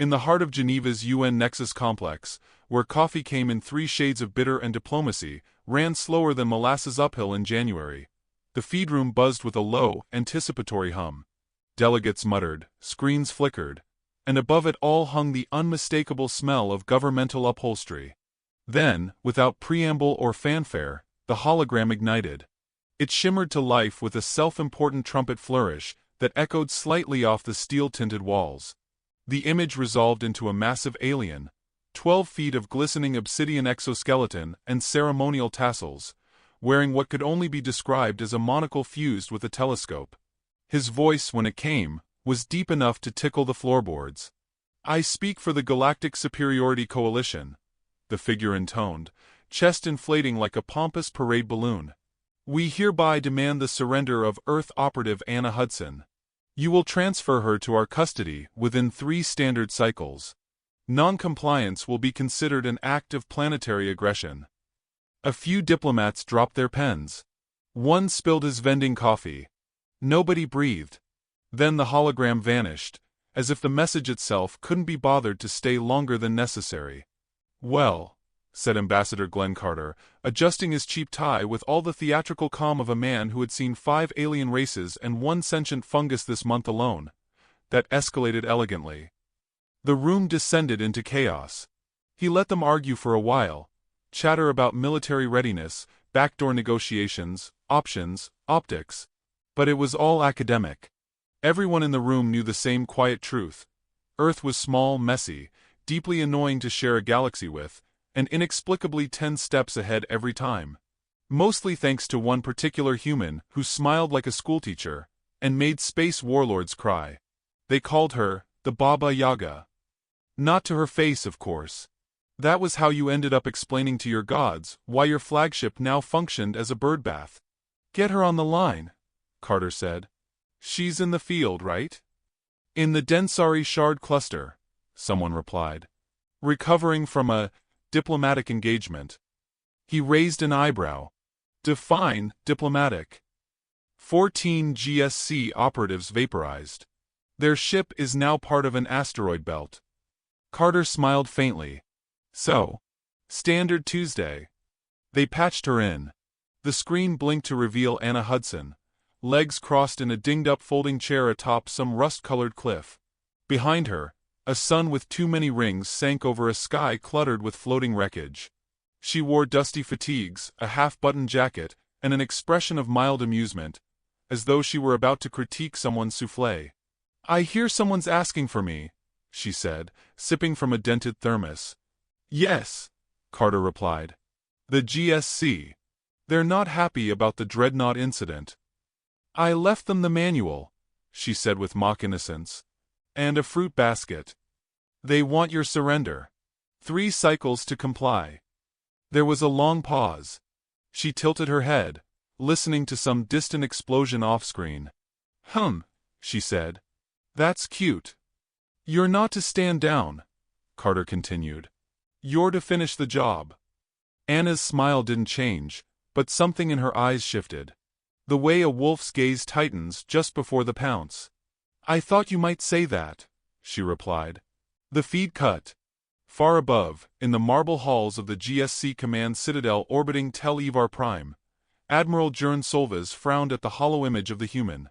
In the heart of Geneva's UN Nexus complex, where coffee came in 3 shades of bitter and diplomacy, ran slower than molasses uphill in January. The feed room buzzed with a low, anticipatory hum. Delegates muttered, screens flickered, and above it all hung the unmistakable smell of governmental upholstery. Then, without preamble or fanfare, the hologram ignited. It shimmered to life with a self-important trumpet flourish that echoed slightly off the steel-tinted walls. The image resolved into a massive alien, 12 feet of glistening obsidian exoskeleton and ceremonial tassels, wearing what could only be described as a monocle fused with a telescope. His voice, when it came, was deep enough to tickle the floorboards. "I speak for the Galactic Superiority Coalition," the figure intoned, chest inflating like a pompous parade balloon. "We hereby demand the surrender of Earth operative Anna Hudson. You will transfer her to our custody within 3 standard cycles. Non-compliance will be considered an act of planetary aggression." A few diplomats dropped their pens. One spilled his vending coffee. Nobody breathed. Then the hologram vanished, as if the message itself couldn't be bothered to stay longer than necessary. "Well," said Ambassador Glenn Carter, adjusting his cheap tie with all the theatrical calm of a man who had seen 5 alien races and 1 sentient fungus this month alone. That escalated elegantly. The room descended into chaos. He let them argue for a while, chatter about military readiness, backdoor negotiations, options, optics. But it was all academic. Everyone in the room knew the same quiet truth. Earth was small, messy, deeply annoying to share a galaxy with, and inexplicably 10 steps ahead every time. Mostly thanks to one particular human who smiled like a schoolteacher and made space warlords cry. They called her the Baba Yaga. Not to her face, of course. That was how you ended up explaining to your gods why your flagship now functioned as a birdbath. "Get her on the line," Carter said. "She's in the field, right?" "In the Densari Shard Cluster," someone replied. "Recovering from a diplomatic engagement." He raised an eyebrow. "Define diplomatic." 14 GSC operatives vaporized. Their ship is now part of an asteroid belt. Carter smiled faintly. "So, standard Tuesday." They patched her in. The screen blinked to reveal Anna Hudson, legs crossed in a dinged-up folding chair atop some rust-colored cliff. Behind her, a sun with too many rings sank over a sky cluttered with floating wreckage. She wore dusty fatigues, a half-buttoned jacket, and an expression of mild amusement, as though she were about to critique someone's soufflé. "I hear someone's asking for me," she said, sipping from a dented thermos. "Yes," Carter replied. "The GSC. They're not happy about the Dreadnought incident." "I left them the manual," she said with mock innocence. "And a fruit basket. They want your surrender. 3 cycles to comply." There was a long pause. She tilted her head, listening to some distant explosion off-screen. She said. "That's cute." "You're not to stand down," Carter continued. "You're to finish the job." Anna's smile didn't change, but something in her eyes shifted. The way a wolf's gaze tightens just before the pounce. "I thought you might say that," she replied. The feed cut. Far above, in the marble halls of the GSC Command Citadel orbiting Tel Ivar Prime, Admiral Jern Solvas frowned at the hollow image of the human.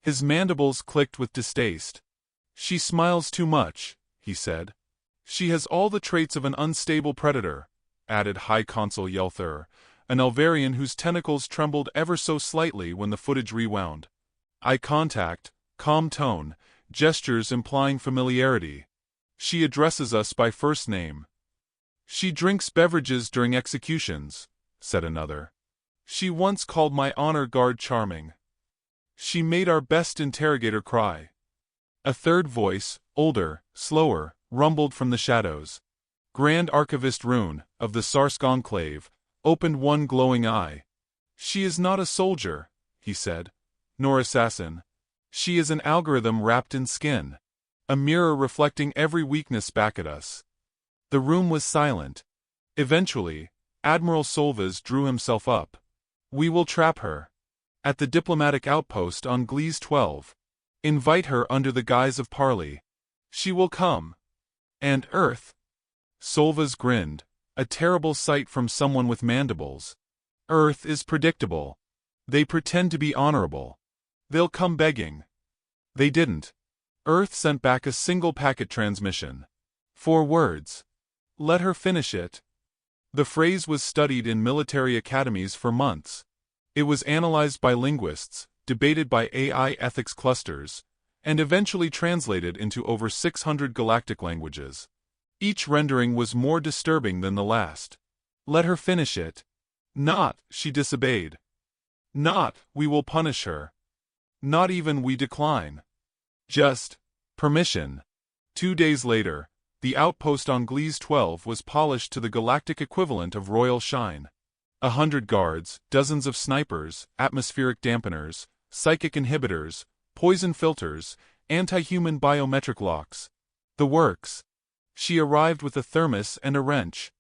His mandibles clicked with distaste. "She smiles too much," he said. "She has all the traits of an unstable predator," added High Consul Yelther, an Elvarian whose tentacles trembled ever so slightly when the footage rewound. Eye contact, calm tone, gestures implying familiarity. "She addresses us by first name." "She drinks beverages during executions," said another. "She once called my honor guard charming." "She made our best interrogator cry." A third voice, older, slower, rumbled from the shadows. Grand Archivist Rune, of the Sarsk Enclave, opened one glowing eye. "She is not a soldier," he said, "nor assassin. She is an algorithm wrapped in skin. A mirror reflecting every weakness back at us." The room was silent. Eventually, Admiral Solvas drew himself up. "We will trap her. At the diplomatic outpost on Gliese 12. Invite her under the guise of parley. She will come." And Earth? Solvas grinned. A terrible sight from someone with mandibles. Earth is predictable. They pretend to be honorable. They'll come begging. They didn't. Earth sent back a single packet transmission. 4 words. Let her finish it. The phrase was studied in military academies for months. It was analyzed by linguists, debated by AI ethics clusters, and eventually translated into over 600 galactic languages. Each rendering was more disturbing than the last. Let her finish it. Not, she disobeyed. Not, we will punish her. Not even we decline. Just, permission. 2 days later, the outpost on Gliese 12 was polished to the galactic equivalent of royal shine. 100 guards, dozens of snipers, atmospheric dampeners, psychic inhibitors, poison filters, anti-human biometric locks. The works. She arrived with a thermos and a wrench.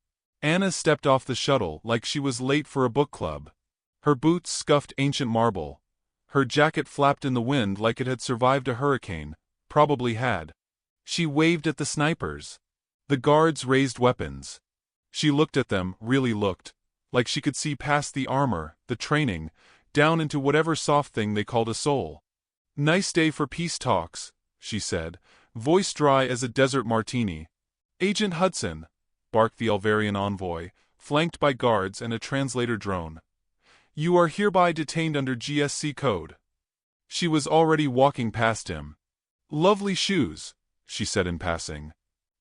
Anna stepped off the shuttle like she was late for a book club. Her boots scuffed ancient marble. Her jacket flapped in the wind like it had survived a hurricane, probably had. She waved at the snipers. The guards raised weapons. She looked at them, really looked, like she could see past the armor, the training, down into whatever soft thing they called a soul. Nice day for peace talks, she said, voice dry as a desert martini. Agent Hudson, barked the Alvarian envoy, flanked by guards and a translator drone. You are hereby detained under GSC code. She was already walking past him. Lovely shoes, she said in passing.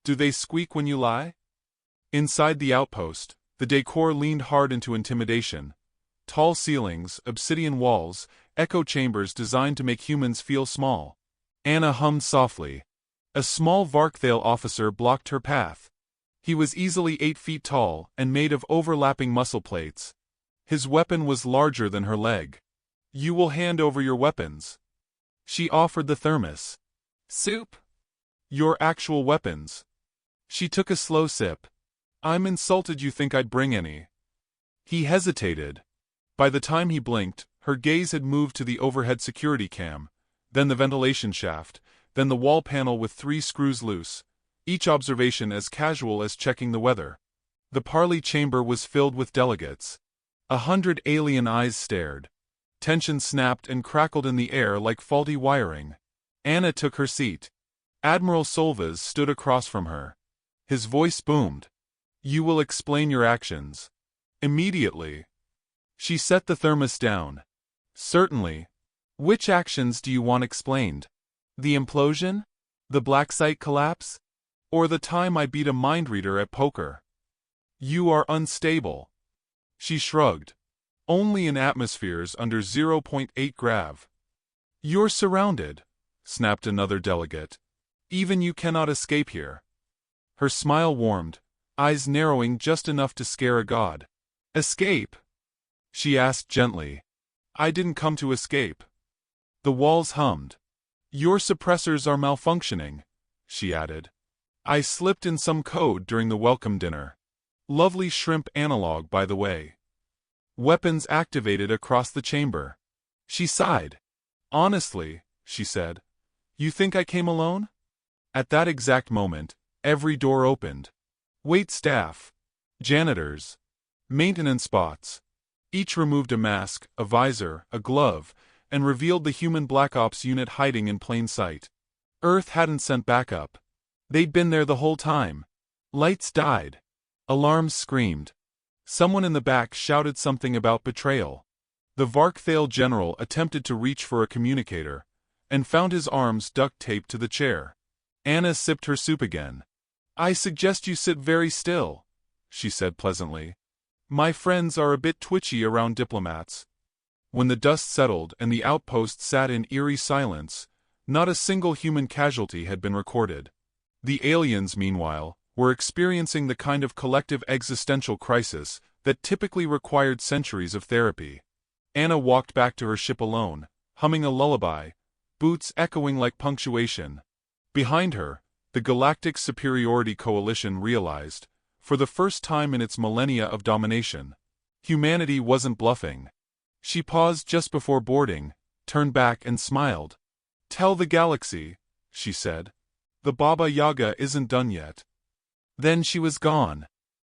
Do they squeak when you lie? Inside the outpost, the decor leaned hard into intimidation. Tall ceilings, obsidian walls, echo chambers designed to make humans feel small. Anna hummed softly. A small Varkthale officer blocked her path. He was easily 8 feet tall and made of overlapping muscle plates. His weapon was larger than her leg. You will hand over your weapons. She offered the thermos. Soup? Your actual weapons. She took a slow sip. I'm insulted you think I'd bring any. He hesitated. By the time he blinked, her gaze had moved to the overhead security cam, then the ventilation shaft, then the wall panel with 3 screws loose, each observation as casual as checking the weather. The parley chamber was filled with delegates. 100 alien eyes stared. Tension snapped and crackled in the air like faulty wiring. Anna took her seat. Admiral Solvas stood across from her. His voice boomed. You will explain your actions. Immediately. She set the thermos down. Certainly. Which actions do you want explained? The implosion? The black site collapse? Or the time I beat a mind reader at poker? You are unstable. She shrugged. Only in atmospheres under 0.8 grav. You're surrounded, snapped another delegate. Even you cannot escape here. Her smile warmed, eyes narrowing just enough to scare a god. Escape? She asked gently. I didn't come to escape. The walls hummed. Your suppressors are malfunctioning, she added. I slipped in some code during the welcome dinner. Lovely shrimp analog, by the way. Weapons activated across the chamber. She sighed. Honestly, she said, you think I came alone? At that exact moment, every door opened. Wait staff, janitors, maintenance spots. Each removed a mask, a visor, a glove, and revealed the human Black Ops unit hiding in plain sight. Earth hadn't sent backup. They'd been there the whole time. Lights died. Alarms screamed. Someone in the back shouted something about betrayal. The Varkthale general attempted to reach for a communicator, and found his arms duct-taped to the chair. Anna sipped her soup again. I suggest you sit very still, she said pleasantly. My friends are a bit twitchy around diplomats. When the dust settled and the outpost sat in eerie silence, not a single human casualty had been recorded. The aliens, meanwhile, were experiencing the kind of collective existential crisis that typically required centuries of therapy. Anna walked back to her ship alone, humming a lullaby, boots echoing like punctuation. Behind her, the Galactic Superiority Coalition realized, for the first time in its millennia of domination, humanity wasn't bluffing. She paused just before boarding, turned back and smiled. Tell the galaxy, she said. The Baba Yaga isn't done yet. Then she was gone.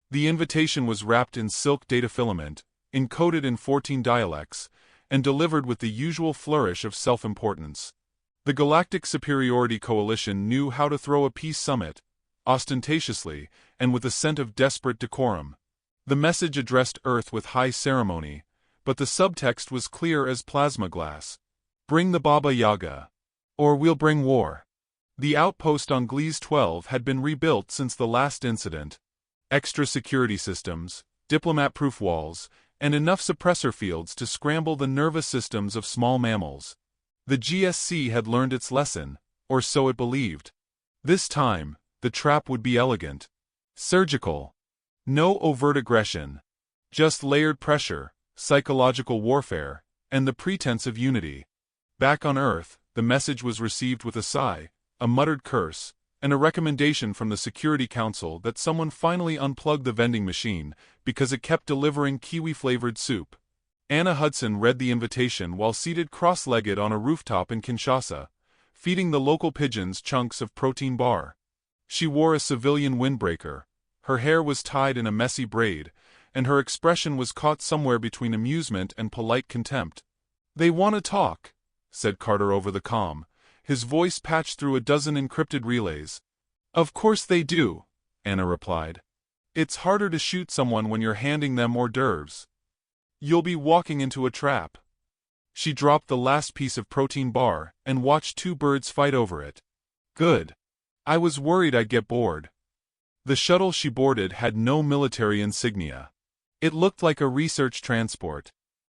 The invitation was wrapped in silk data filament, encoded in 14 dialects, and delivered with the usual flourish of self-importance. The Galactic Superiority Coalition knew how to throw a peace summit, ostentatiously, and with a scent of desperate decorum. The message addressed Earth with high ceremony, but the subtext was clear as plasma glass. Bring the Baba Yaga. Or we'll bring war. The outpost on Gliese 12 had been rebuilt since the last incident. Extra security systems, diplomat-proof walls, and enough suppressor fields to scramble the nervous systems of small mammals. The GSC had learned its lesson, or so it believed. This time, the trap would be elegant. Surgical. No overt aggression. Just layered pressure, psychological warfare, and the pretense of unity. Back on Earth, the message was received with a sigh, a muttered curse, and a recommendation from the Security Council that someone finally unplug the vending machine because it kept delivering kiwi-flavored soup. Anna Hudson read the invitation while seated cross-legged on a rooftop in Kinshasa, feeding the local pigeons chunks of protein bar. She wore a civilian windbreaker, her hair was tied in a messy braid, and her expression was caught somewhere between amusement and polite contempt. "They want to talk," said Carter over the comm, his voice patched through a dozen encrypted relays. "Of course they do," Anna replied. "It's harder to shoot someone when you're handing them hors d'oeuvres. You'll be walking into a trap." She dropped the last piece of protein bar and watched two birds fight over it. "Good. I was worried I'd get bored." The shuttle she boarded had no military insignia. It looked like a research transport.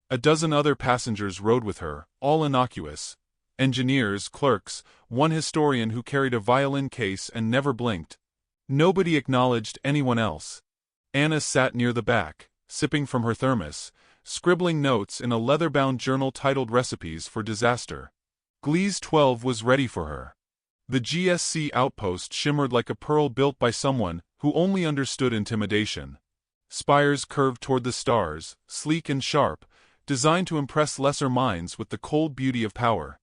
A dozen other passengers rode with her, all innocuous. Engineers, clerks, one historian who carried a violin case and never blinked. Nobody acknowledged anyone else. Anna sat near the back, sipping from her thermos, scribbling notes in a leather-bound journal titled Recipes for Disaster. Gliese 12 was ready for her. The GSC outpost shimmered like a pearl built by someone who only understood intimidation. Spires curved toward the stars, sleek and sharp, designed to impress lesser minds with the cold beauty of power.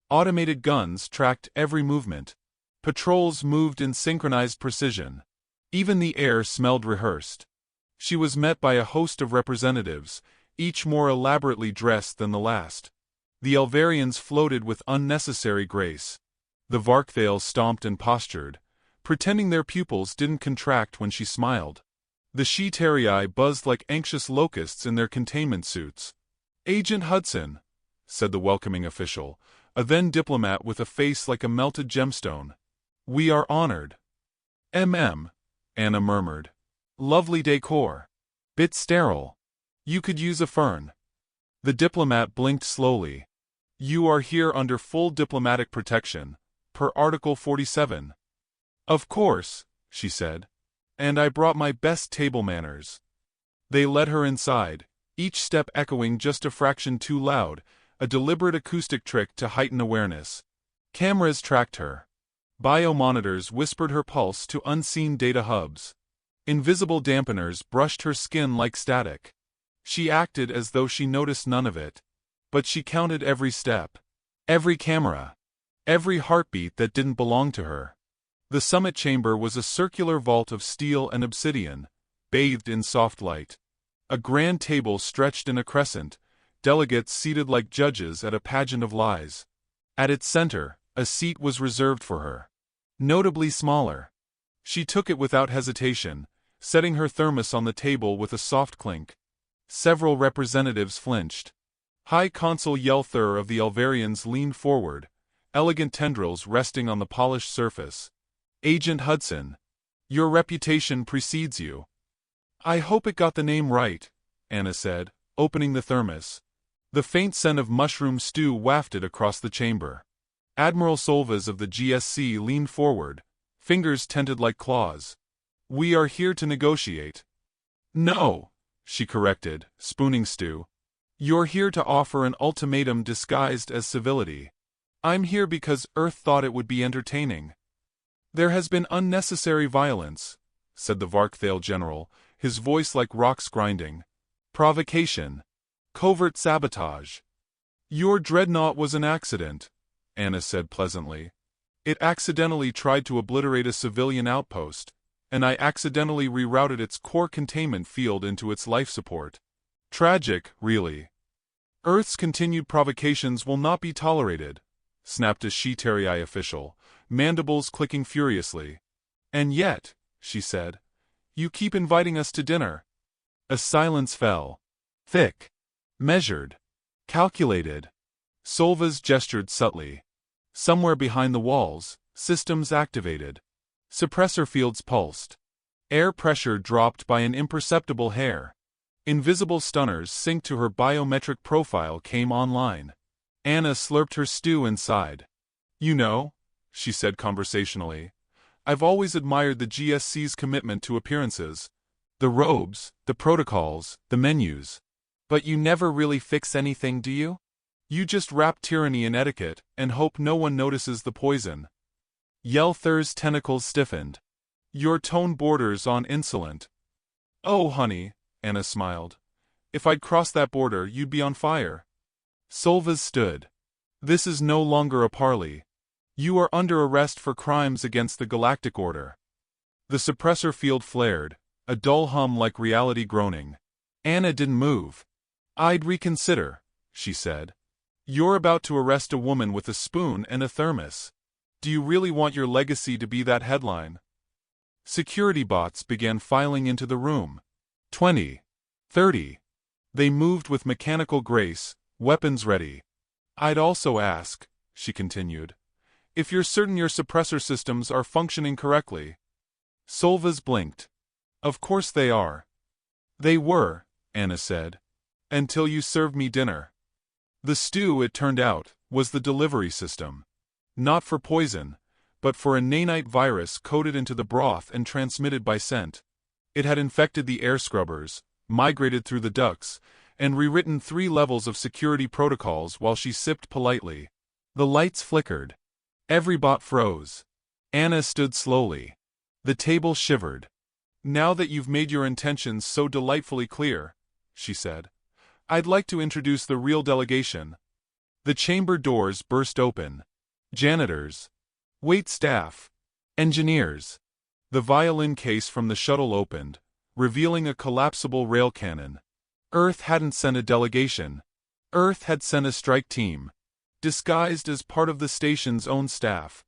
Automated guns tracked every movement. Patrols moved in synchronized precision. Even the air smelled rehearsed. She was met by a host of representatives, each more elaborately dressed than the last. The Elvarians floated with unnecessary grace. The Varkthales stomped and postured, pretending their pupils didn't contract when she smiled. The She-Terrii buzzed like anxious locusts in their containment suits. "Agent Hudson," said the welcoming official, a then diplomat with a face like a melted gemstone. "We are honored." Anna murmured. "Lovely decor. Bit sterile. You could use a fern." The diplomat blinked slowly. "You are here under full diplomatic protection, per Article 47. "Of course," she said. "And I brought my best table manners." They led her inside, each step echoing just a fraction too loud, a deliberate acoustic trick to heighten awareness. Cameras tracked her. Biomonitors whispered her pulse to unseen data hubs. Invisible dampeners brushed her skin like static. She acted as though she noticed none of it. But she counted every step. Every camera. Every heartbeat that didn't belong to her. The summit chamber was a circular vault of steel and obsidian, bathed in soft light. A grand table stretched in a crescent, delegates seated like judges at a pageant of lies. At its center, a seat was reserved for her. Notably smaller. She took it without hesitation, setting her thermos on the table with a soft clink. Several representatives flinched. High Consul Yelthur of the Elvarians leaned forward, elegant tendrils resting on the polished surface. "Agent Hudson, your reputation precedes you." "I hope it got the name right," Anna said, opening the thermos. The faint scent of mushroom stew wafted across the chamber. Admiral Solvas of the GSC leaned forward, fingers tented like claws. "We are here to negotiate." "No," she corrected, spooning stew. "You're here to offer an ultimatum disguised as civility. I'm here because Earth thought it would be entertaining." "There has been unnecessary violence," said the Varkthale general, his voice like rocks grinding. "Provocation. Covert sabotage." "Your dreadnought was an accident," Anna said pleasantly. "It accidentally tried to obliterate a civilian outpost, and I accidentally rerouted its core containment field into its life support. Tragic, really. Earth's continued provocations will not be tolerated, snapped a She-Terrii official, mandibles clicking furiously. And yet, she said, you keep inviting us to dinner. A silence fell. Thick. Measured. Calculated. Solvas gestured subtly. Somewhere behind the walls, systems activated. Suppressor fields pulsed. Air pressure dropped by an imperceptible hair. Invisible stunners synced to her biometric profile came online. Anna slurped her stew and sighed. You know, she said conversationally, I've always admired the GSC's commitment to appearances. The robes, the protocols, the menus. But you never really fix anything, do you? You just wrap tyranny in etiquette and hope no one notices the poison. Yelther's tentacles stiffened. Your tone borders on insolent. Oh, honey, Anna smiled. If I'd crossed that border, you'd be on fire. Solvas stood. This is no longer a parley. You are under arrest for crimes against the Galactic Order. The suppressor field flared, a dull hum like reality groaning. Anna didn't move. I'd reconsider, she said. You're about to arrest a woman with a spoon and a thermos. Do you really want your legacy to be that headline? Security bots began filing into the room. 20. 30. They moved with mechanical grace, weapons ready. I'd also ask, she continued, if you're certain your suppressor systems are functioning correctly. Solvas blinked. Of course they are. They were, Anna said. Until you served me dinner. The stew, it turned out, was the delivery system. Not for poison, but for a nanite virus coded into the broth and transmitted by scent. It had infected the air scrubbers, migrated through the ducts, and rewritten 3 levels of security protocols while she sipped politely. The lights flickered. Every bot froze. Anna stood slowly. The table shivered. Now that you've made your intentions so delightfully clear, she said, I'd like to introduce the real delegation. The chamber doors burst open. Janitors. Wait staff. Engineers. The violin case from the shuttle opened, revealing a collapsible rail cannon. Earth hadn't sent a delegation. Earth had sent a strike team, disguised as part of the station's own staff.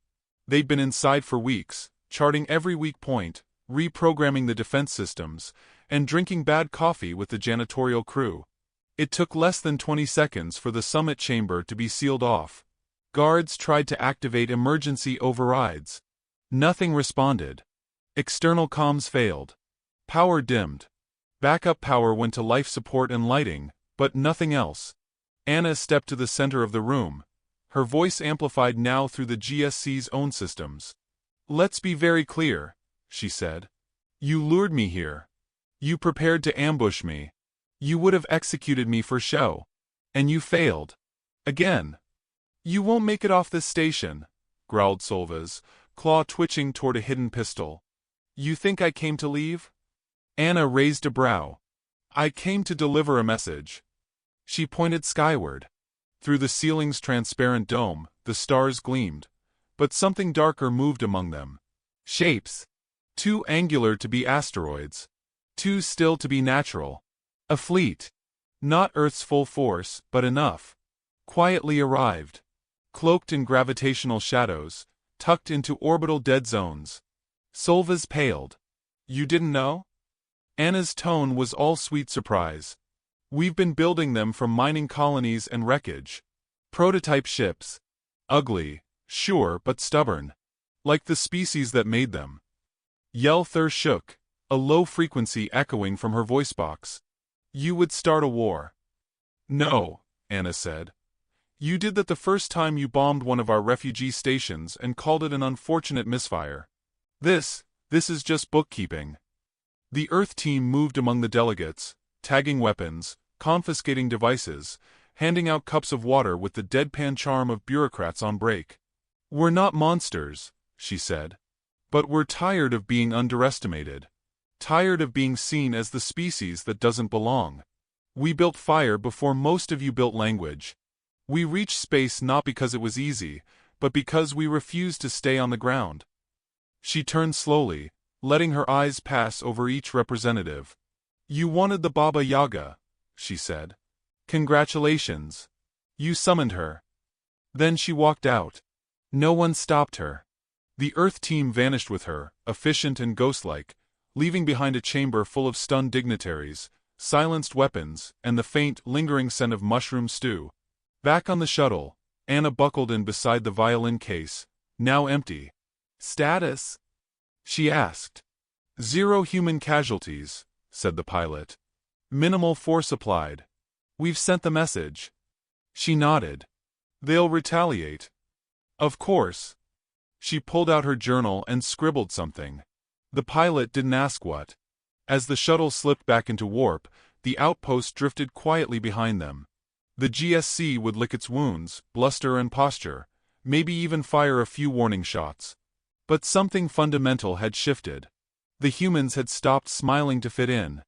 They'd been inside for weeks, charting every weak point, reprogramming the defense systems, and drinking bad coffee with the janitorial crew. It took less than 20 seconds for the summit chamber to be sealed off. Guards tried to activate emergency overrides. Nothing responded. External comms failed. Power dimmed. Backup power went to life support and lighting, but nothing else. Anna stepped to the center of the room, her voice amplified now through the GSC's own systems. Let's be very clear, she said. You lured me here. You prepared to ambush me. You would have executed me for show. And you failed. Again. You won't make it off this station, growled Solvas, claw twitching toward a hidden pistol. You think I came to leave? Anna raised a brow. I came to deliver a message. She pointed skyward. Through the ceiling's transparent dome, the stars gleamed, but something darker moved among them. Shapes. Too angular to be asteroids. Too still to be natural. A fleet. Not Earth's full force, but enough. Quietly arrived. Cloaked in gravitational shadows, tucked into orbital dead zones. Solvas paled. You didn't know? Anna's tone was all sweet surprise. We've been building them from mining colonies and wreckage. Prototype ships. Ugly, sure, but stubborn. Like the species that made them. Yelther shook, a low frequency echoing from her voice box. You would start a war. No, Anna said. You did that the first time you bombed one of our refugee stations and called it an unfortunate misfire. This is just bookkeeping. The Earth team moved among the delegates, tagging weapons, confiscating devices, handing out cups of water with the deadpan charm of bureaucrats on break. We're not monsters, she said. But we're tired of being underestimated. Tired of being seen as the species that doesn't belong. We built fire before most of you built language. We reached space not because it was easy, but because we refused to stay on the ground. She turned slowly, letting her eyes pass over each representative. "You wanted the Baba Yaga," she said. "Congratulations. You summoned her." Then she walked out. No one stopped her. The Earth team vanished with her, efficient and ghost-like, leaving behind a chamber full of stunned dignitaries, silenced weapons, and the faint, lingering scent of mushroom stew. Back on the shuttle, Anna buckled in beside the violin case, now empty. "Status?" she asked. "Zero human casualties," said the pilot. "Minimal force applied. We've sent the message." She nodded. "They'll retaliate." "Of course." She pulled out her journal and scribbled something. The pilot didn't ask what. As the shuttle slipped back into warp, the outpost drifted quietly behind them. The GSC would lick its wounds, bluster and posture, maybe even fire a few warning shots. But something fundamental had shifted. The humans had stopped smiling to fit in.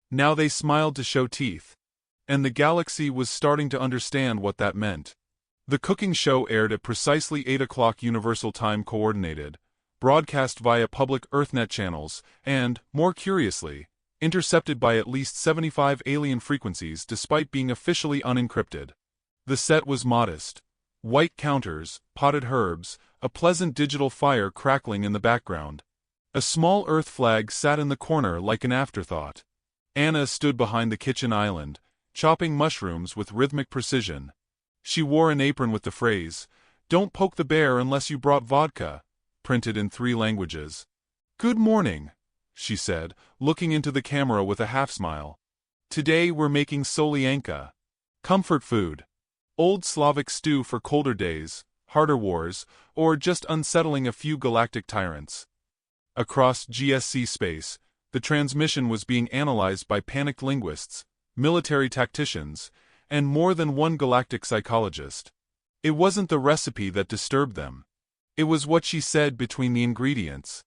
Now they smiled to show teeth. And the galaxy was starting to understand what that meant. The cooking show aired at precisely 8 o'clock Universal Time Coordinated, broadcast via public EarthNet channels, and, more curiously, intercepted by at least 75 alien frequencies despite being officially unencrypted. The set was modest. White counters, potted herbs, a pleasant digital fire crackling in the background. A small Earth flag sat in the corner like an afterthought. Anna stood behind the kitchen island, chopping mushrooms with rhythmic precision. She wore an apron with the phrase, "Don't poke the bear unless you brought vodka," printed in 3 languages. "Good morning," she said, looking into the camera with a half-smile. "Today we're making solyanka. Comfort food. Old Slavic stew for colder days, harder wars, or just unsettling a few galactic tyrants." Across GSC space, the transmission was being analyzed by panicked linguists, military tacticians, and more than one galactic psychologist. It wasn't the recipe that disturbed them. It was what she said between the ingredients.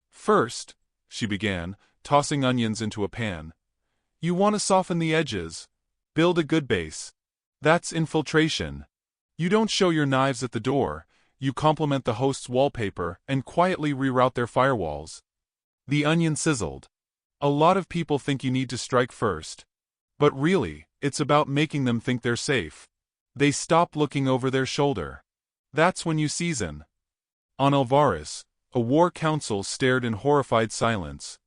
"First," she began, tossing onions into a pan, "you want to soften the edges. Build a good base. That's infiltration. You don't show your knives at the door, you complement the host's wallpaper and quietly reroute their firewalls." The onion sizzled. "A lot of people think you need to strike first. But really, it's about making them think they're safe. They stop looking over their shoulder. That's when you season." On Alvaris, a war council stared in horrified silence.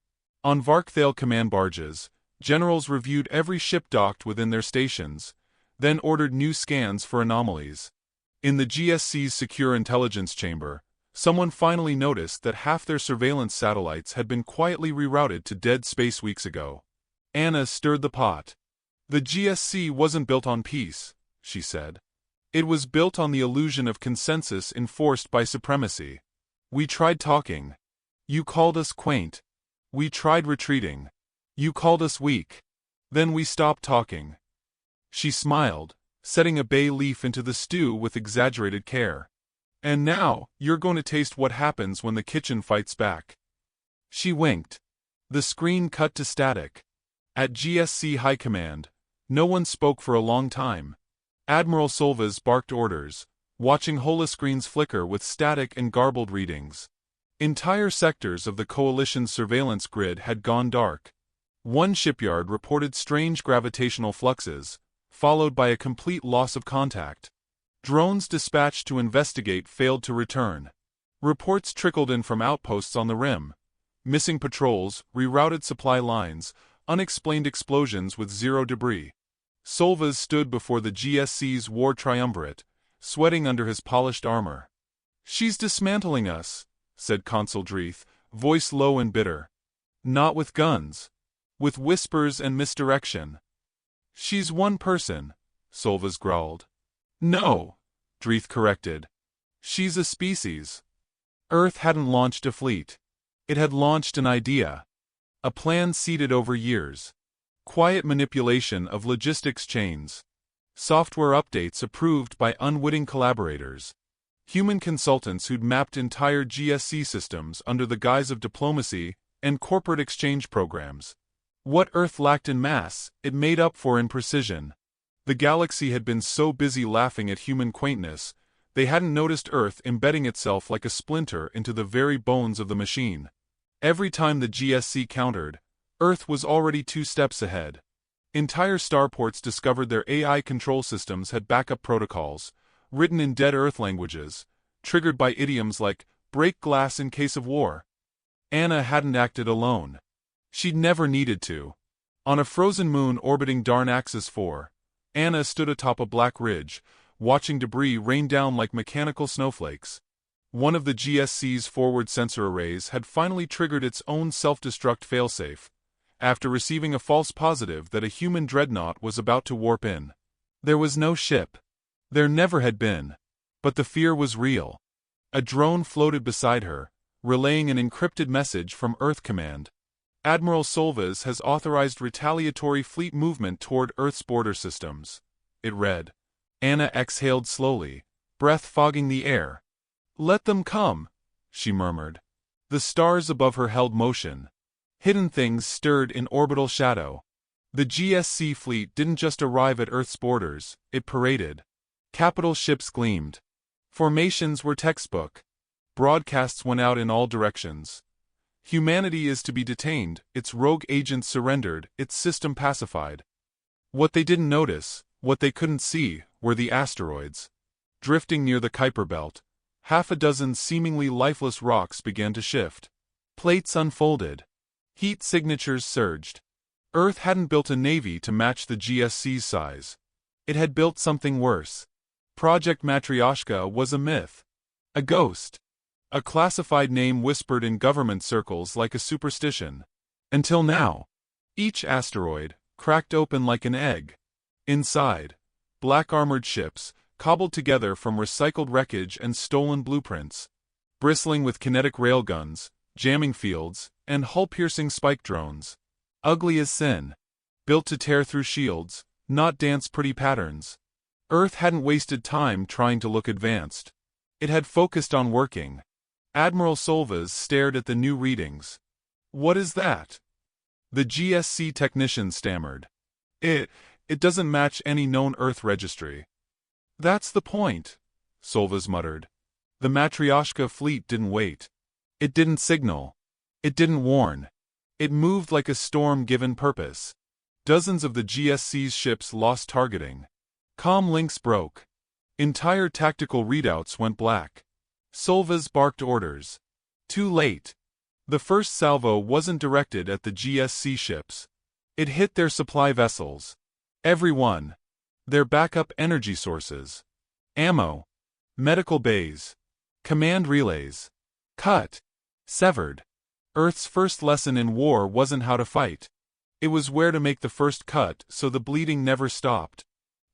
On Varkthale command barges, generals reviewed every ship docked within their stations, then ordered new scans for anomalies. In the GSC's secure intelligence chamber, someone finally noticed that half their surveillance satellites had been quietly rerouted to dead space weeks ago. Anna stirred the pot. "The GSC wasn't built on peace," she said. "It was built on the illusion of consensus enforced by supremacy. We tried talking. You called us quaint. We tried retreating. You called us weak. Then we stopped talking." She smiled, setting a bay leaf into the stew with exaggerated care. "And now, you're going to taste what happens when the kitchen fights back." She winked. The screen cut to static. At GSC High Command, no one spoke for a long time. Admiral Solvas barked orders, watching holoscreens flicker with static and garbled readings. Entire sectors of the Coalition's surveillance grid had gone dark. One shipyard reported strange gravitational fluxes, followed by a complete loss of contact. Drones dispatched to investigate failed to return. Reports trickled in from outposts on the rim. Missing patrols, rerouted supply lines, unexplained explosions with zero debris. Solvas stood before the GSC's war triumvirate, sweating under his polished armor. "She's dismantling us," said Consul Dreeth, voice low and bitter. "Not with guns. With whispers and misdirection." "She's one person," Solvas growled. "No," Dreeth corrected. "She's a species." Earth hadn't launched a fleet. It had launched an idea. A plan seeded over years. Quiet manipulation of logistics chains. Software updates approved by unwitting collaborators. Human consultants who'd mapped entire GSC systems under the guise of diplomacy and corporate exchange programs. What Earth lacked in mass, it made up for in precision. The galaxy had been so busy laughing at human quaintness, they hadn't noticed Earth embedding itself like a splinter into the very bones of the machine. Every time the GSC countered, Earth was already 2 steps ahead. Entire starports discovered their AI control systems had backup protocols, written in dead Earth languages, triggered by idioms like, break glass in case of war. Anna hadn't acted alone. She'd never needed to. On a frozen moon orbiting Darnaxis 4, Anna stood atop a black ridge, watching debris rain down like mechanical snowflakes. One of the GSC's forward sensor arrays had finally triggered its own self-destruct failsafe, after receiving a false positive that a human dreadnought was about to warp in. There was no ship. There never had been. But the fear was real. A drone floated beside her, relaying an encrypted message from Earth Command. Admiral Solvas has authorized retaliatory fleet movement toward Earth's border systems. It read. Anna exhaled slowly, breath fogging the air. Let them come, she murmured. The stars above her held motion. Hidden things stirred in orbital shadow. The GSC fleet didn't just arrive at Earth's borders, it paraded. Capital ships gleamed. Formations were textbook. Broadcasts went out in all directions. Humanity is to be detained, its rogue agents surrendered, its system pacified. What they didn't notice, what they couldn't see, were the asteroids. Drifting near the Kuiper Belt, half a dozen seemingly lifeless rocks began to shift. Plates unfolded. Heat signatures surged. Earth hadn't built a navy to match the GSC's size. It had built something worse. Project Matryoshka was a myth. A ghost. A classified name whispered in government circles like a superstition. Until now. Each asteroid, cracked open like an egg. Inside, black armored ships, cobbled together from recycled wreckage and stolen blueprints. Bristling with kinetic railguns, jamming fields, and hull-piercing spike drones. Ugly as sin. Built to tear through shields, not dance pretty patterns. Earth hadn't wasted time trying to look advanced. It had focused on working. Admiral Solvas stared at the new readings. What is that? The GSC technician stammered. It doesn't match any known Earth registry. That's the point, Solvas muttered. The Matryoshka fleet didn't wait. It didn't signal. It didn't warn. It moved like a storm given purpose. Dozens of the GSC's ships lost targeting. Comm links broke. Entire tactical readouts went black. Solvas barked orders. Too late. The first salvo wasn't directed at the GSC ships. It hit their supply vessels. Every one. Their backup energy sources. Ammo. Medical bays. Command relays. Cut. Severed. Earth's first lesson in war wasn't how to fight. It was where to make the first cut so the bleeding never stopped.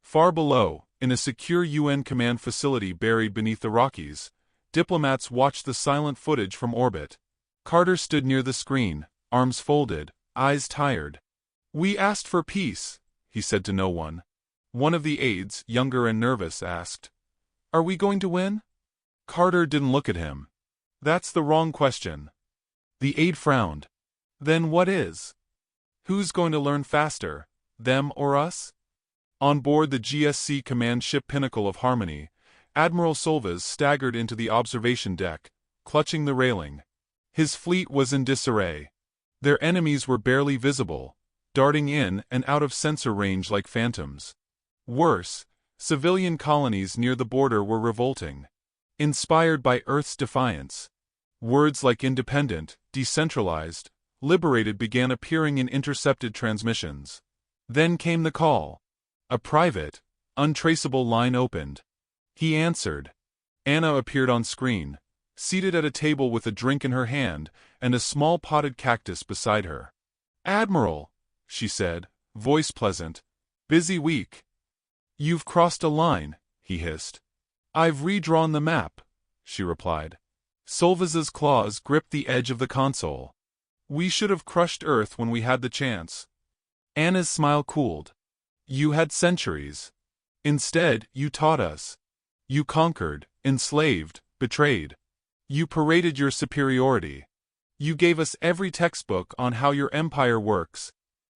Far below, in a secure UN command facility buried beneath the Rockies, diplomats watched the silent footage from orbit. Carter stood near the screen, arms folded, eyes tired. We asked for peace, he said to no one. One of the aides, younger and nervous, asked, Are we going to win? Carter didn't look at him. That's the wrong question. The aide frowned. Then what is? Who's going to learn faster, them or us? On board the GSC command ship Pinnacle of Harmony, Admiral Solvas staggered into the observation deck, clutching the railing. His fleet was in disarray. Their enemies were barely visible, darting in and out of sensor range like phantoms. Worse, civilian colonies near the border were revolting. Inspired by Earth's defiance. Words like independent, decentralized, liberated began appearing in intercepted transmissions. Then came the call. A private, untraceable line opened. He answered. Anna appeared on screen, seated at a table with a drink in her hand and a small potted cactus beside her. Admiral, she said, voice pleasant. Busy week. You've crossed a line, he hissed. I've redrawn the map, she replied. Solvas's claws gripped the edge of the console. We should have crushed Earth when we had the chance. Anna's smile cooled. You had centuries. Instead, you taught us. You conquered, enslaved, betrayed. You paraded your superiority. You gave us every textbook on how your empire works.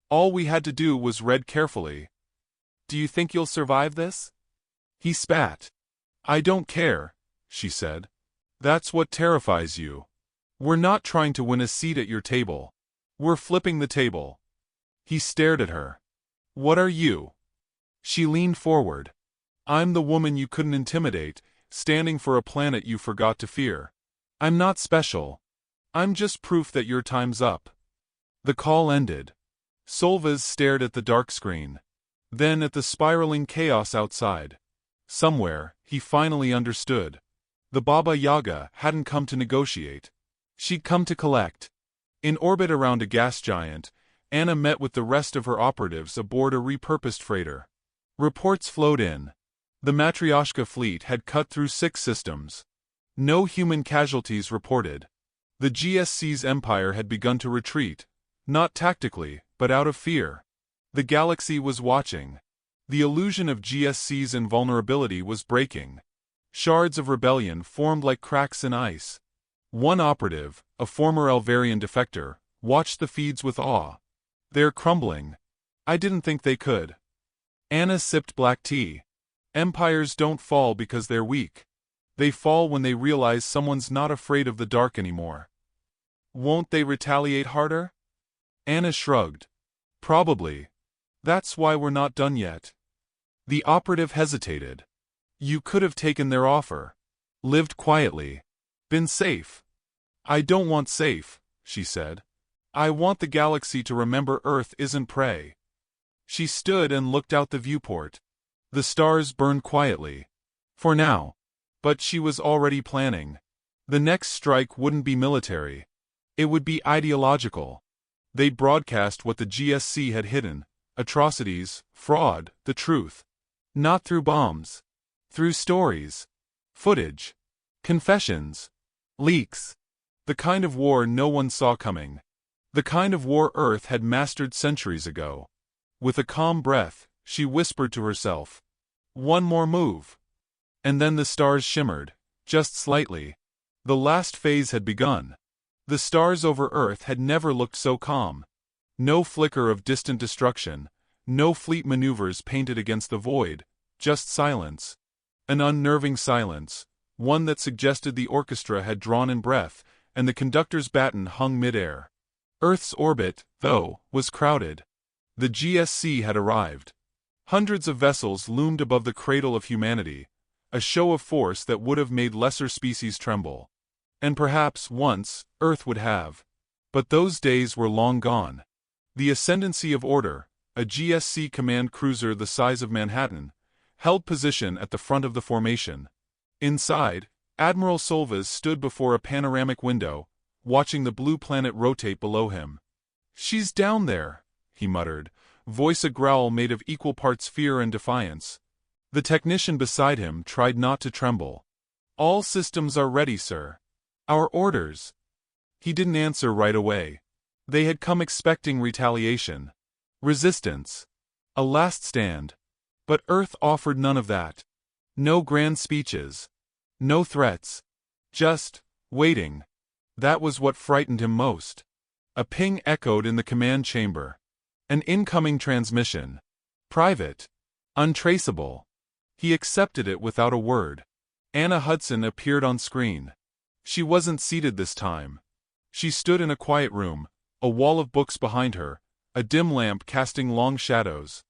All we had to do was read carefully. Do you think you'll survive this? He spat. I don't care, she said. That's what terrifies you. We're not trying to win a seat at your table. We're flipping the table. He stared at her. What are you? She leaned forward. I'm the woman you couldn't intimidate, standing for a planet you forgot to fear. I'm not special. I'm just proof that your time's up. The call ended. Solvaz stared at the dark screen. Then at the spiraling chaos outside. Somewhere, he finally understood. The Baba Yaga hadn't come to negotiate. She'd come to collect. In orbit around a gas giant, Anna met with the rest of her operatives aboard a repurposed freighter. Reports flowed in. The Matryoshka fleet had cut through 6 systems. No human casualties reported. The GSC's empire had begun to retreat, not tactically, but out of fear. The galaxy was watching. The illusion of GSC's invulnerability was breaking. Shards of rebellion formed like cracks in ice. One operative, a former Elvarian defector, watched the feeds with awe. They're crumbling. I didn't think they could. Anna sipped black tea. Empires don't fall because they're weak. They fall when they realize someone's not afraid of the dark anymore. Won't they retaliate harder? Anna shrugged. Probably. That's why we're not done yet. The operative hesitated. You could have taken their offer. Lived quietly. Been safe. I don't want safe, she said. I want the galaxy to remember Earth isn't prey. She stood and looked out the viewport. The stars burned quietly. For now. But she was already planning. The next strike wouldn't be military. It would be ideological. They'd broadcast what the GSC had hidden. Atrocities, fraud, the truth. Not through bombs. Through stories. Footage. Confessions. Leaks. The kind of war no one saw coming. The kind of war Earth had mastered centuries ago. With a calm breath, she whispered to herself. One more move. And then the stars shimmered, just slightly. The last phase had begun. The stars over Earth had never looked so calm. No flicker of distant destruction, no fleet maneuvers painted against the void, just silence. An unnerving silence, one that suggested the orchestra had drawn in breath, and the conductor's baton hung midair. Earth's orbit, though, was crowded. The GSC had arrived. Hundreds of vessels loomed above the cradle of humanity, a show of force that would have made lesser species tremble. And perhaps, once, Earth would have. But those days were long gone. The Ascendancy of Order, a GSC command cruiser the size of Manhattan, held position at the front of the formation. Inside, Admiral Solvaz stood before a panoramic window, watching the blue planet rotate below him. She's down there, he muttered, voice a growl made of equal parts fear and defiance. The technician beside him tried not to tremble. All systems are ready, sir. Our orders. He didn't answer right away. They had come expecting retaliation. Resistance. A last stand. But Earth offered none of that. No grand speeches. No threats. Just waiting. That was what frightened him most. A ping echoed in the command chamber. An incoming transmission. Private. Untraceable. He accepted it without a word. Anna Hudson appeared on screen. She wasn't seated this time. She stood in a quiet room, a wall of books behind her, a dim lamp casting long shadows.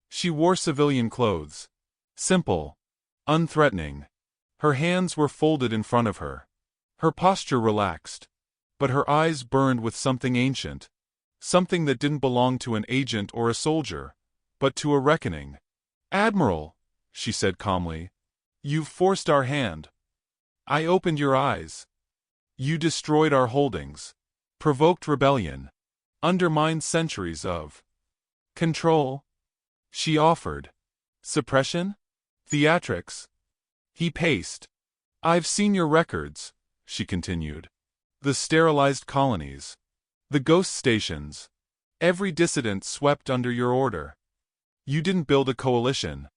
She wore civilian clothes. Simple. Unthreatening. Her hands were folded in front of her. Her posture relaxed. But her eyes burned with something ancient. Something that didn't belong to an agent or a soldier, but to a reckoning. Admiral, she said calmly. You've forced our hand. I opened your eyes. You destroyed our holdings. Provoked rebellion. Undermined centuries of control. She offered. Suppression? Theatrics? He paced. I've seen your records, she continued. The sterilized colonies. The ghost stations. Every dissident swept under your order. You didn't build a coalition.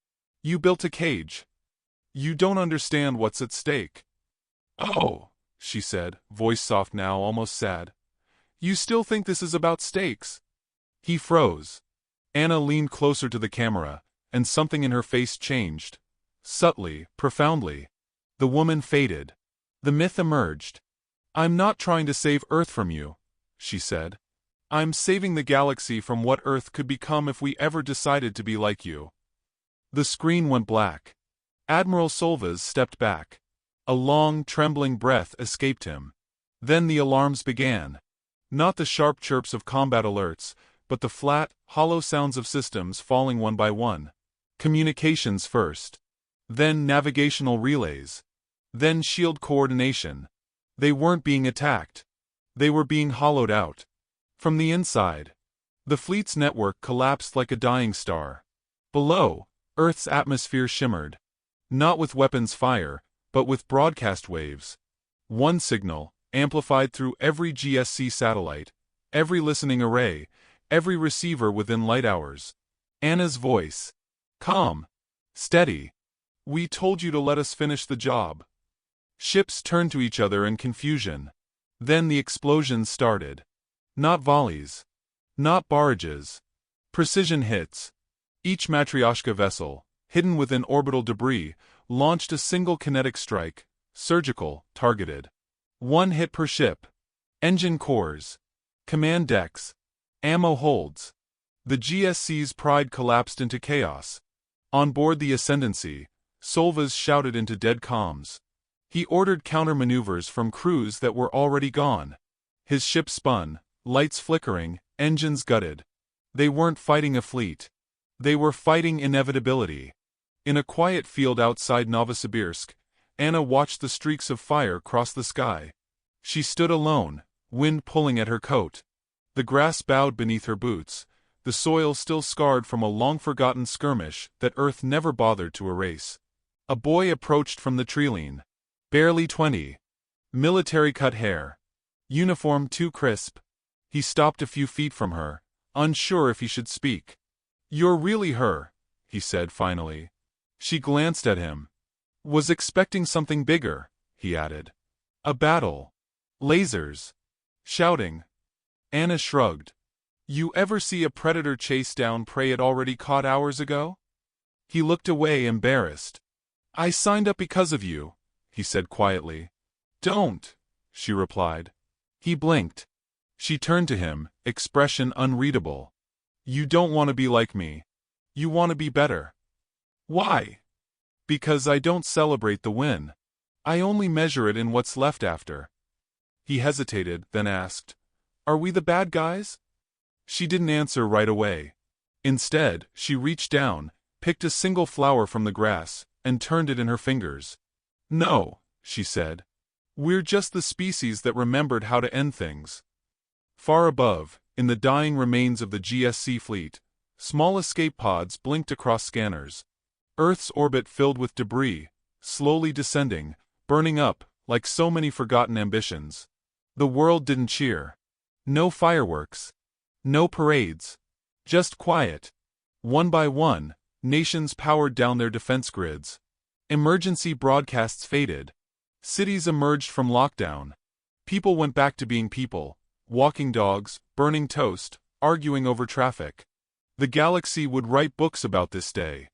You built a cage. You don't understand what's at stake. Oh, she said, voice soft now, almost sad. You still think this is about stakes? He froze. Anna leaned closer to the camera, and something in her face changed. Subtly, profoundly. The woman faded. The myth emerged. I'm not trying to save Earth from you, she said. I'm saving the galaxy from what Earth could become if we ever decided to be like you. The screen went black. Admiral Solvas stepped back. A long, trembling breath escaped him. Then the alarms began. Not the sharp chirps of combat alerts, but the flat, hollow sounds of systems falling one by one. Communications first. Then navigational relays. Then shield coordination. They weren't being attacked. They were being hollowed out. From the inside, the fleet's network collapsed like a dying star. Below, Earth's atmosphere shimmered. Not with weapons fire, but with broadcast waves. One signal, amplified through every GSC satellite, every listening array, every receiver within light hours. Anna's voice. Calm. Steady. We told you to let us finish the job. Ships turned to each other in confusion. Then the explosions started. Not volleys. Not barrages. Precision hits. Each Matryoshka vessel, hidden within orbital debris, launched a single kinetic strike, surgical, targeted. One hit per ship. Engine cores. Command decks. Ammo holds. The GSC's pride collapsed into chaos. On board the Ascendancy, Solvas shouted into dead comms. He ordered counter-maneuvers from crews that were already gone. His ship spun, lights flickering, engines gutted. They weren't fighting a fleet. They were fighting inevitability. In a quiet field outside Novosibirsk, Anna watched the streaks of fire cross the sky. She stood alone, wind pulling at her coat. The grass bowed beneath her boots, the soil still scarred from a long-forgotten skirmish that Earth never bothered to erase. A boy approached from the treeline. Barely 20. Military-cut hair. Uniform too crisp. He stopped a few feet from her, unsure if he should speak. You're really her, he said finally. She glanced at him. Was expecting something bigger, he added. A battle. Lasers. Shouting. Anna shrugged. You ever see a predator chase down prey it already caught hours ago? He looked away, embarrassed. I signed up because of you, he said quietly. Don't, she replied. He blinked. She turned to him, expression unreadable. You don't want to be like me. You want to be better. Why? Because I don't celebrate the win. I only measure it in what's left after. He hesitated, then asked, Are we the bad guys? She didn't answer right away. Instead, she reached down, picked a single flower from the grass, and turned it in her fingers. No, she said. We're just the species that remembered how to end things. Far above, in the dying remains of the GSC fleet, small escape pods blinked across scanners. Earth's orbit filled with debris, slowly descending, burning up, like so many forgotten ambitions. The world didn't cheer. No fireworks. No parades. Just quiet. One by one, nations powered down their defense grids. Emergency broadcasts faded. Cities emerged from lockdown. People went back to being people, walking dogs, burning toast, arguing over traffic. The galaxy would write books about this day.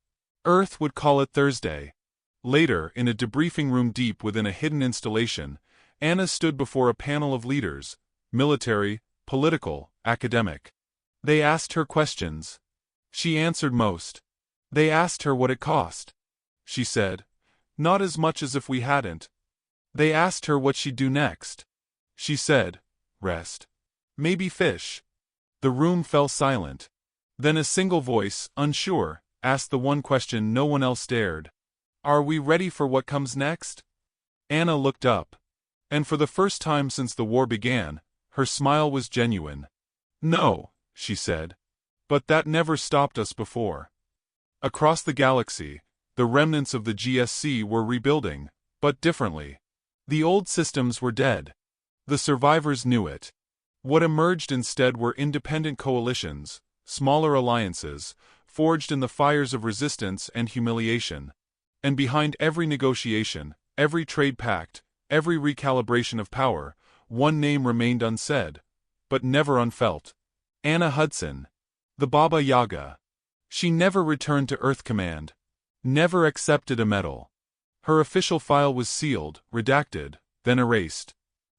Earth would call it Thursday. Later, in a debriefing room deep within a hidden installation, Anna stood before a panel of leaders, military, political, academic. They asked her questions. She answered most. They asked her what it cost. She said, Not as much as if we hadn't. They asked her what she'd do next. She said, Rest. Maybe fish. The room fell silent. Then a single voice, unsure, asked the one question no one else dared. Are we ready for what comes next? Anna looked up. And for the first time since the war began, her smile was genuine. No, she said. But that never stopped us before. Across the galaxy, the remnants of the GSC were rebuilding, but differently. The old systems were dead. The survivors knew it. What emerged instead were independent coalitions, smaller alliances, forged in the fires of resistance and humiliation. And behind every negotiation, every trade pact, every recalibration of power, one name remained unsaid, but never unfelt. Anna Hudson. The Baba Yaga. She never returned to Earth Command. Never accepted a medal. Her official file was sealed, redacted, then erased.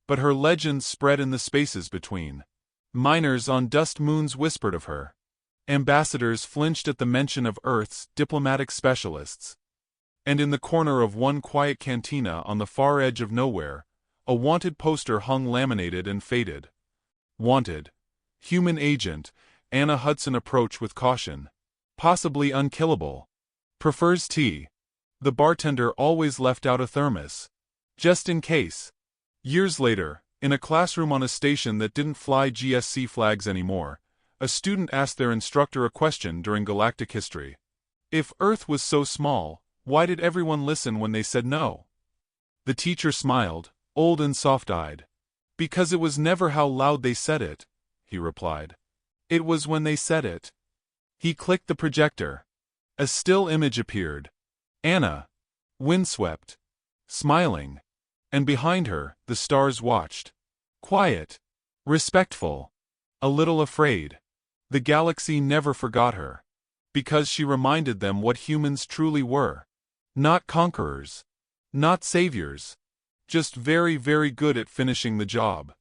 but her legend spread in the spaces between. Miners on dust moons whispered of her. Ambassadors flinched at the mention of Earth's diplomatic specialists. And in the corner of one quiet cantina on the far edge of nowhere, a wanted poster hung laminated and faded. Wanted. Human agent, Anna Hudson approach with caution. Possibly unkillable. Prefers tea. The bartender always left out a thermos. Just in case. Years later, in a classroom on a station that didn't fly GSC flags anymore, a student asked their instructor a question during galactic history. If Earth was so small, why did everyone listen when they said no? The teacher smiled, old and soft-eyed. Because it was never how loud they said it, he replied. It was when they said it. He clicked the projector. A still image appeared. Anna. Windswept. Smiling. And behind her, the stars watched. Quiet. Respectful. A little afraid. The galaxy never forgot her. Because she reminded them what humans truly were. Not conquerors. Not saviors. Just very, very good at finishing the job.